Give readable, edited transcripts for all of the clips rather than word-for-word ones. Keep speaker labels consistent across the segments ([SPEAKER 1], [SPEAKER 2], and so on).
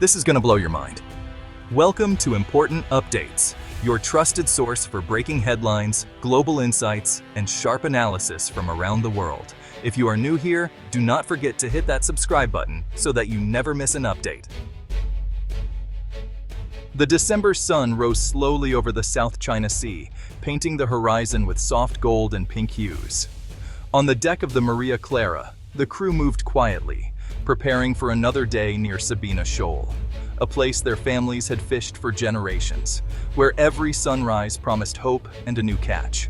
[SPEAKER 1] This is going to blow your mind. Welcome to Important Updates, your trusted source for breaking headlines, global insights, and sharp analysis from around the world. If you are new here, do not forget to hit that subscribe button so that you never miss an update. The December sun rose slowly over the South China Sea, painting the horizon with soft gold and pink hues. On the deck of the Maria Clara, the crew moved quietly, preparing for another day near Sabina Shoal, a place their families had fished for generations, where every sunrise promised hope and a new catch.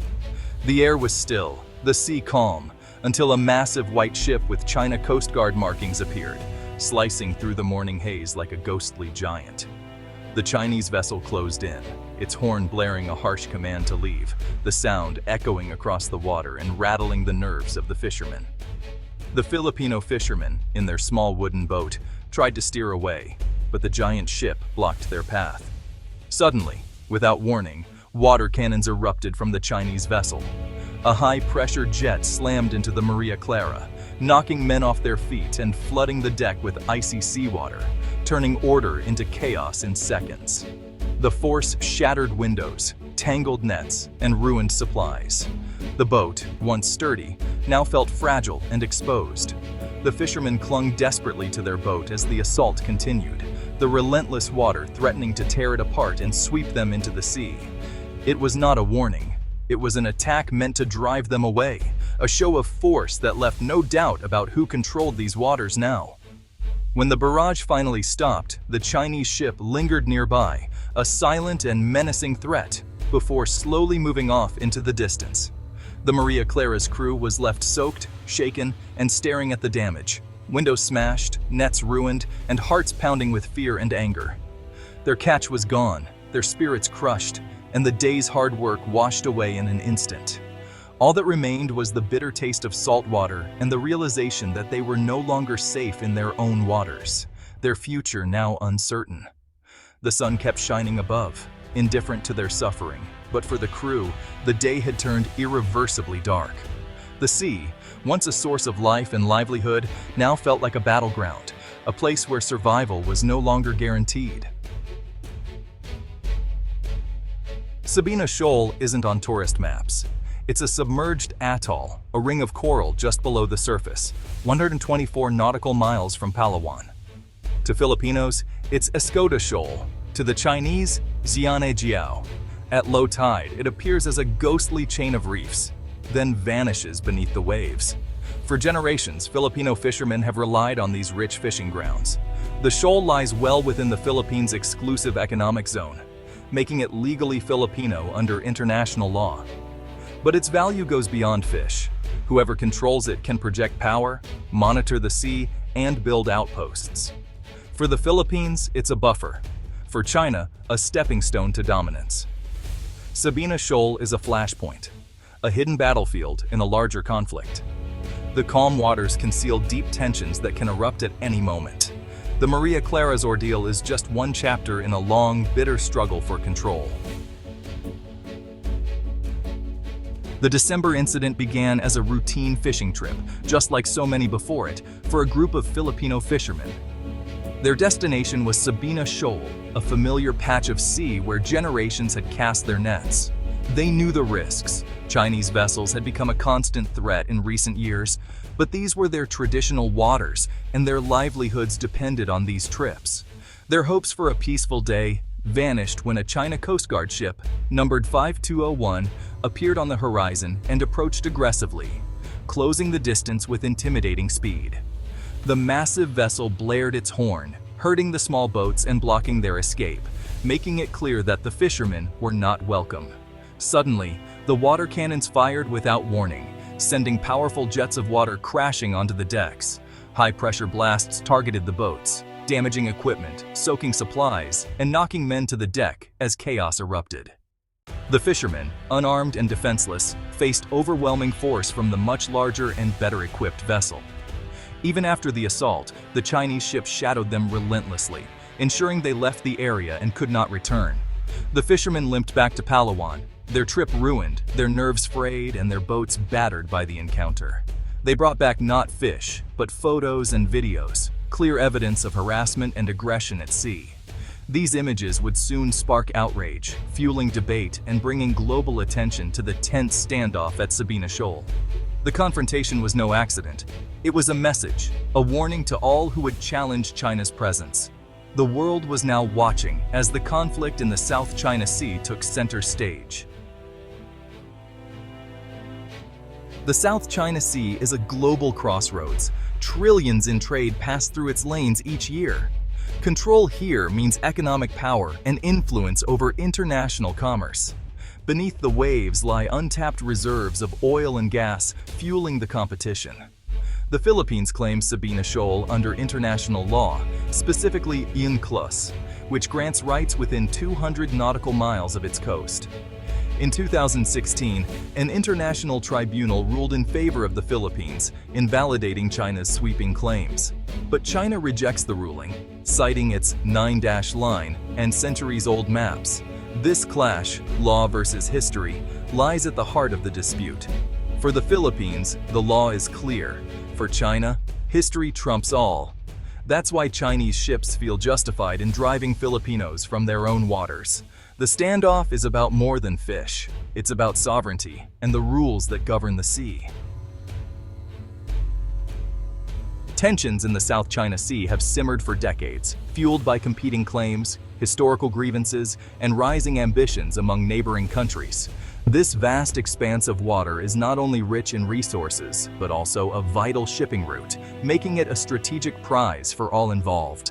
[SPEAKER 1] The air was still, the sea calm, until a massive white ship with China Coast Guard markings appeared, slicing through the morning haze like a ghostly giant. The Chinese vessel closed in, its horn blaring a harsh command to leave, the sound echoing across the water and rattling the nerves of the fishermen. The Filipino fishermen, in their small wooden boat, tried to steer away, but the giant ship blocked their path. Suddenly, without warning, water cannons erupted from the Chinese vessel. A high-pressure jet slammed into the Maria Clara, knocking men off their feet and flooding the deck with icy seawater, turning order into chaos in seconds. The force shattered windows, tangled nets, and ruined supplies. The boat, once sturdy, now felt fragile and exposed. The fishermen clung desperately to their boat as the assault continued, the relentless water threatening to tear it apart and sweep them into the sea. It was not a warning. It was an attack meant to drive them away, a show of force that left no doubt about who controlled these waters now. When the barrage finally stopped, the Chinese ship lingered nearby, a silent and menacing threat, before slowly moving off into the distance. The Maria Clara's crew was left soaked, shaken, and staring at the damage, windows smashed, nets ruined, and hearts pounding with fear and anger. Their catch was gone, their spirits crushed, and the day's hard work washed away in an instant. All that remained was the bitter taste of salt water and the realization that they were no longer safe in their own waters, their future now uncertain. The sun kept shining above, indifferent to their suffering, but for the crew, the day had turned irreversibly dark. The sea, once a source of life and livelihood, now felt like a battleground, a place where survival was no longer guaranteed. Sabina Shoal isn't on tourist maps. It's a submerged atoll, a ring of coral just below the surface, 124 nautical miles from Palawan. To Filipinos, it's Sabina Shoal. To the Chinese, Jiao. At low tide, it appears as a ghostly chain of reefs, then vanishes beneath the waves. For generations, Filipino fishermen have relied on these rich fishing grounds. The shoal lies well within the Philippines' exclusive economic zone, making it legally Filipino under international law. But its value goes beyond fish. Whoever controls it can project power, monitor the sea, and build outposts. For the Philippines, it's a buffer. For China, a stepping stone to dominance. Sabina Shoal is a flashpoint, a hidden battlefield in a larger conflict. The calm waters conceal deep tensions that can erupt at any moment. The Maria Clara's ordeal is just one chapter in a long, bitter struggle for control. The December incident began as a routine fishing trip, just like so many before it, for a group of Filipino fishermen. Their destination was Sabina Shoal, a familiar patch of sea where generations had cast their nets. They knew the risks. Chinese vessels had become a constant threat in recent years, but these were their traditional waters, and their livelihoods depended on these trips. Their hopes for a peaceful day vanished when a China Coast Guard ship, numbered 5201, appeared on the horizon and approached aggressively, closing the distance with intimidating speed. The massive vessel blared its horn, hurting the small boats and blocking their escape, making it clear that the fishermen were not welcome. Suddenly, the water cannons fired without warning, sending powerful jets of water crashing onto the decks. High-pressure blasts targeted the boats, damaging equipment, soaking supplies, and knocking men to the deck as chaos erupted. The fishermen, unarmed and defenseless, faced overwhelming force from the much larger and better-equipped vessel. Even after the assault, the Chinese ship shadowed them relentlessly, ensuring they left the area and could not return. The fishermen limped back to Palawan, their trip ruined, their nerves frayed, and their boats battered by the encounter. They brought back not fish, but photos and videos, clear evidence of harassment and aggression at sea. These images would soon spark outrage, fueling debate and bringing global attention to the tense standoff at Sabina Shoal. The confrontation was no accident. It was a message, a warning to all who would challenge China's presence. The world was now watching as the conflict in the South China Sea took center stage. The South China Sea is a global crossroads. Trillions in trade pass through its lanes each year. Control here means economic power and influence over international commerce. Beneath the waves lie untapped reserves of oil and gas, fueling the competition. The Philippines claims Sabina Shoal under international law, specifically UNCLOS, which grants rights within 200 nautical miles of its coast. In 2016, an international tribunal ruled in favor of the Philippines, invalidating China's sweeping claims. But China rejects the ruling, citing its 9-line and centuries-old maps. This clash, law versus history, lies at the heart of the dispute. For the Philippines, the law is clear. For China, history trumps all. That's why Chinese ships feel justified in driving Filipinos from their own waters. The standoff is about more than fish. It's about sovereignty and the rules that govern the sea. Tensions in the South China Sea have simmered for decades, fueled by competing claims, historical grievances, and rising ambitions among neighboring countries. This vast expanse of water is not only rich in resources, but also a vital shipping route, making it a strategic prize for all involved.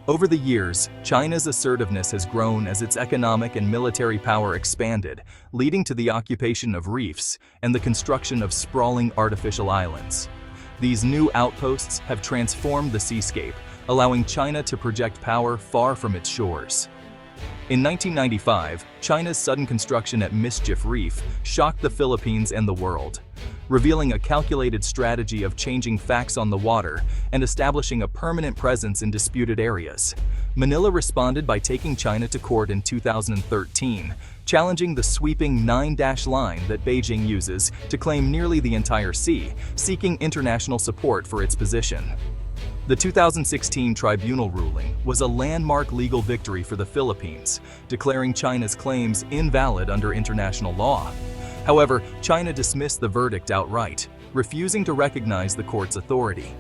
[SPEAKER 1] Over the years, China's assertiveness has grown as its economic and military power expanded, leading to the occupation of reefs and the construction of sprawling artificial islands. These new outposts have transformed the seascape, allowing China to project power far from its shores. In 1995, China's sudden construction at Mischief Reef shocked the Philippines and the world, revealing a calculated strategy of changing facts on the water and establishing a permanent presence in disputed areas. Manila responded by taking China to court in 2013, challenging the sweeping 9-line that Beijing uses to claim nearly the entire sea, seeking international support for its position. The 2016 tribunal ruling was a landmark legal victory for the Philippines, declaring China's claims invalid under international law. However, China dismissed the verdict outright, refusing to recognize the court's authority.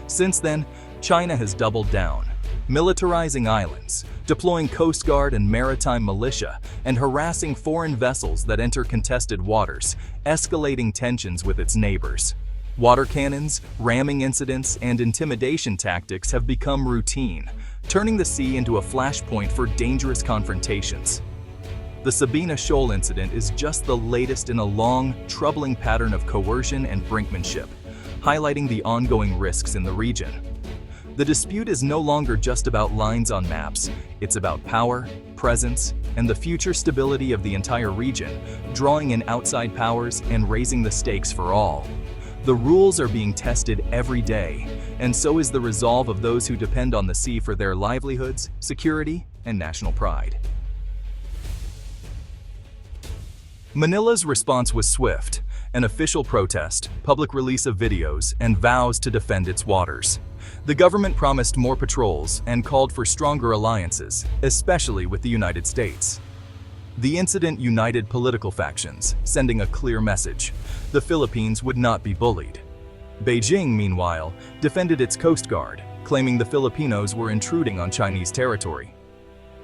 [SPEAKER 1] Since then, China has doubled down, militarizing islands, deploying Coast Guard and maritime militia, and harassing foreign vessels that enter contested waters, escalating tensions with its neighbors. Water cannons, ramming incidents, and intimidation tactics have become routine, turning the sea into a flashpoint for dangerous confrontations. The Sabina Shoal incident is just the latest in a long, troubling pattern of coercion and brinkmanship, highlighting the ongoing risks in the region. The dispute is no longer just about lines on maps, it's about power, presence, and the future stability of the entire region, drawing in outside powers and raising the stakes for all. The rules are being tested every day, and so is the resolve of those who depend on the sea for their livelihoods, security, and national pride. Manila's response was swift: an official protest, public release of videos, and vows to defend its waters. The government promised more patrols and called for stronger alliances, especially with the United States. The incident united political factions, sending a clear message: the Philippines would not be bullied. Beijing, meanwhile, defended its Coast Guard, claiming the Filipinos were intruding on Chinese territory.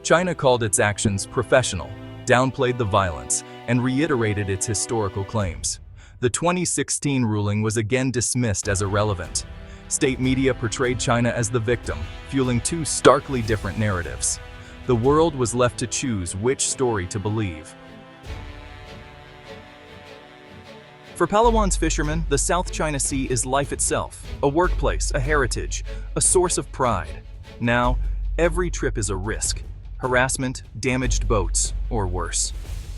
[SPEAKER 1] China called its actions professional, downplayed the violence, and reiterated its historical claims. The 2016 ruling was again dismissed as irrelevant. State media portrayed China as the victim, fueling two starkly different narratives. The world was left to choose which story to believe. For Palawan's fishermen, the South China Sea is life itself, a workplace, a heritage, a source of pride. Now, every trip is a risk: harassment, damaged boats, or worse.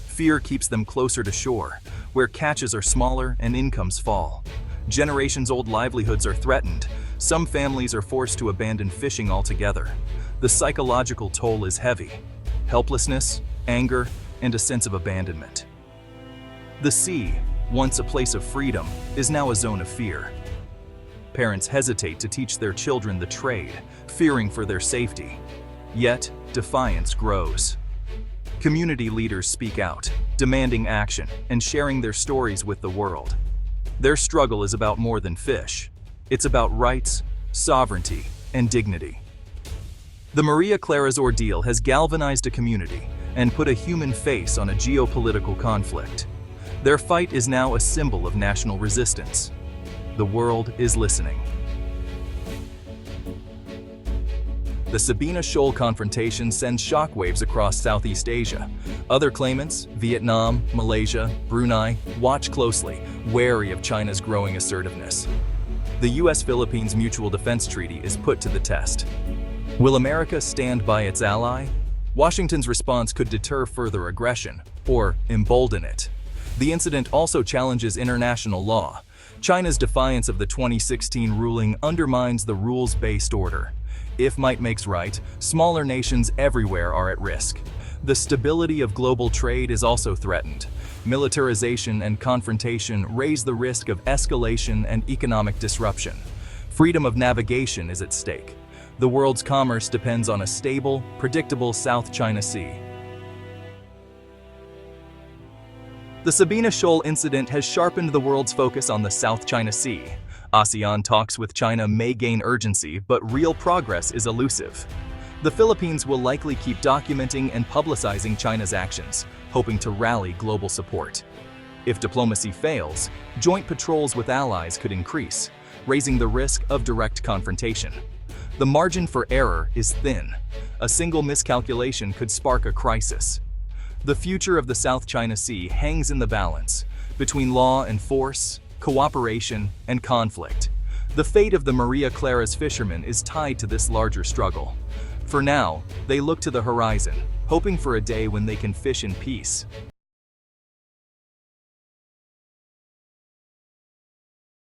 [SPEAKER 1] Fear keeps them closer to shore, where catches are smaller and incomes fall. Generations-old livelihoods are threatened. Some families are forced to abandon fishing altogether. The psychological toll is heavy: helplessness, anger, and a sense of abandonment. The sea, once a place of freedom, is now a zone of fear. Parents hesitate to teach their children the trade, fearing for their safety. Yet, defiance grows. Community leaders speak out, demanding action and sharing their stories with the world. Their struggle is about more than fish. It's about rights, sovereignty, and dignity. The Maria Clara's ordeal has galvanized a community and put a human face on a geopolitical conflict. Their fight is now a symbol of national resistance. The world is listening. The Sabina Shoal confrontation sends shockwaves across Southeast Asia. Other claimants, Vietnam, Malaysia, Brunei, watch closely, wary of China's growing assertiveness. The U.S.-Philippines Mutual Defense Treaty is put to the test. Will America stand by its ally? Washington's response could deter further aggression, or embolden it. The incident also challenges international law. China's defiance of the 2016 ruling undermines the rules-based order. If might makes right, smaller nations everywhere are at risk. The stability of global trade is also threatened. Militarization and confrontation raise the risk of escalation and economic disruption. Freedom of navigation is at stake. The world's commerce depends on a stable, predictable South China Sea. The Sabina Shoal incident has sharpened the world's focus on the South China Sea. ASEAN talks with China may gain urgency, but real progress is elusive. The Philippines will likely keep documenting and publicizing China's actions, hoping to rally global support. If diplomacy fails, joint patrols with allies could increase, raising the risk of direct confrontation. The margin for error is thin. A single miscalculation could spark a crisis. The future of the South China Sea hangs in the balance between law and force, cooperation, and conflict. The fate of the Maria Clara's fishermen is tied to this larger struggle. For now, they look to the horizon, hoping for a day when they can fish in peace.